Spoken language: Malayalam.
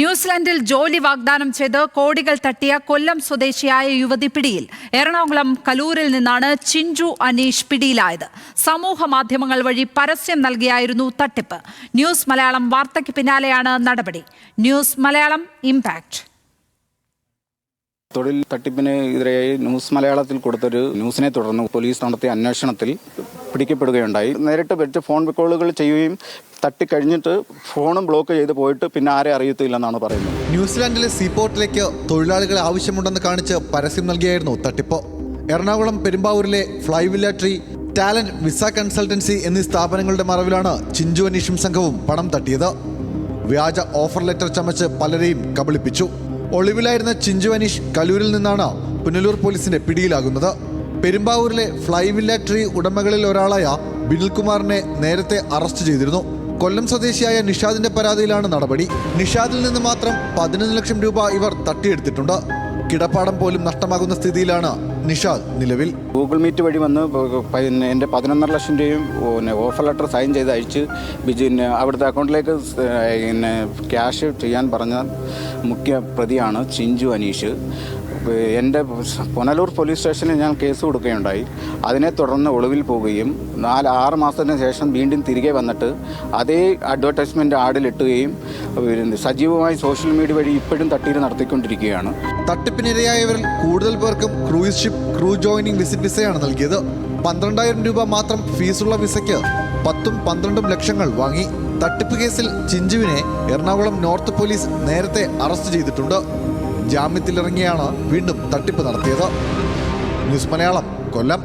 ന്യൂസിലൻഡിൽ ജോലി വാഗ്ദാനം ചെയ്ത് കോടികൾ തട്ടിയ കൊല്ലം സ്വദേശിയായ യുവതി പിടിയിൽ. എറണാകുളം കലൂരിൽ നിന്നാണ് ചിഞ്ചു അനീഷ് പിടിയിലായത്. സമൂഹ മാധ്യമങ്ങൾ വഴി പരസ്യം നൽകിയായിരുന്നു തട്ടിപ്പ്. ന്യൂസ് മലയാളം വാർത്തയ്ക്ക് പിന്നാലെയാണ് നടപടി. News Malayalam impact. തൊഴിൽ തട്ടിപ്പിനെതിരെയായി ന്യൂസ് മലയാളത്തിൽ കൊടുത്തൊരു ന്യൂസിനെ തുടർന്ന് പോലീസ് നടത്തിയ അന്വേഷണത്തിൽ പിടിക്കപ്പെടുകയുണ്ടായി. നേരിട്ട് വെച്ച് ഫോൺ കോളുകൾ ചെയ്യുകയും തട്ടിക്കഴിഞ്ഞിട്ട് ഫോണും ബ്ലോക്ക് ചെയ്ത് പോയിട്ട് പിന്നെ ആരെ അറിയത്തില്ലെന്നാണ് പറയുന്നത്. ന്യൂസിലാൻഡിലെ സീപോർട്ടിലേക്ക് തൊഴിലാളികളെ ആവശ്യമുണ്ടെന്ന് കാണിച്ച് പരസ്യം നൽകിയായിരുന്നു തട്ടിപ്പ്. എറണാകുളം പെരുമ്പാവൂരിലെ Flyvilla tree, talent, visa consultancy എന്നീ സ്ഥാപനങ്ങളുടെ മറവിലാണ് ചിഞ്ചു അനീഷും സംഘവും പണം തട്ടിയത്. വ്യാജ ഓഫർ ലെറ്റർ ചമച്ച് പലരെയും കബളിപ്പിച്ചു. ഒളിവിലായിരുന്ന ചിഞ്ചു അനീഷ് കലൂരിൽ നിന്നാണ് പുനലൂർ പോലീസിന്റെ പിടിയിലാകുന്നത്. പെരുമ്പാവൂരിലെ ഫ്ലൈവില്ല ട്രീ ഉടമകളിൽ ഒരാളായ ബിനിൽകുമാറിനെ നേരത്തെ അറസ്റ്റ് ചെയ്തിരുന്നു. കൊല്ലം സ്വദേശിയായ നിഷാദിന്റെ പരാതിയിലാണ് നടപടി. നിഷാദിൽ നിന്ന് മാത്രം 11 ലക്ഷം രൂപ ഇവർ തട്ടിയെടുത്തിട്ടുണ്ട്. കിടപ്പാടം പോലും നഷ്ടമാകുന്ന സ്ഥിതിയിലാണ് നിഷാദ് നിലവിൽ. ഗൂഗിൾ മീറ്റ് വഴി വന്ന് എൻ്റെ 11.5 ലക്ഷം രൂപയും ഓഫർ ലെറ്റർ സൈൻ ചെയ്ത് അയച്ച് അവിടുത്തെ അക്കൗണ്ടിലേക്ക് ക്യാഷ് ചെയ്യാൻ പറഞ്ഞ മുഖ്യ പ്രതിയാണ് ചിഞ്ചു അനീഷ്. എൻ്റെ പുനലൂർ പോലീസ് സ്റ്റേഷനിൽ ഞാൻ കേസ് കൊടുക്കുകയുണ്ടായി. അതിനെ തുടർന്ന് ഒളിവിൽ പോവുകയും 4-6 മാസത്തിന് ശേഷം വീണ്ടും തിരികെ വന്നിട്ട് അതേ അഡ്വർടൈസ്മെൻറ്റ് ആഡിലിട്ടുകയും സജീവമായി സോഷ്യൽ മീഡിയ വഴി ഇപ്പോഴും തട്ടിയിട്ട് നടത്തിക്കൊണ്ടിരിക്കുകയാണ്. തട്ടിപ്പിനിരയായവരിൽ കൂടുതൽ പേർക്കും cruise ship crew joining visit വിസയാണ് നൽകിയത്. 12,000 രൂപ മാത്രം ഫീസുള്ള വിസയ്ക്ക് 10-12 ലക്ഷങ്ങൾ വാങ്ങി. തട്ടിപ്പ് കേസിൽ ചിഞ്ചുവിനെ എറണാകുളം നോർത്ത് പോലീസ് നേരത്തെ അറസ്റ്റ് ചെയ്തിട്ടുണ്ട്. ജാമ്യത്തിലിറങ്ങിയാണ് വീണ്ടും തട്ടിപ്പ് നടത്തിയത്. ന്യൂസ് മലയാളം, കൊല്ലം.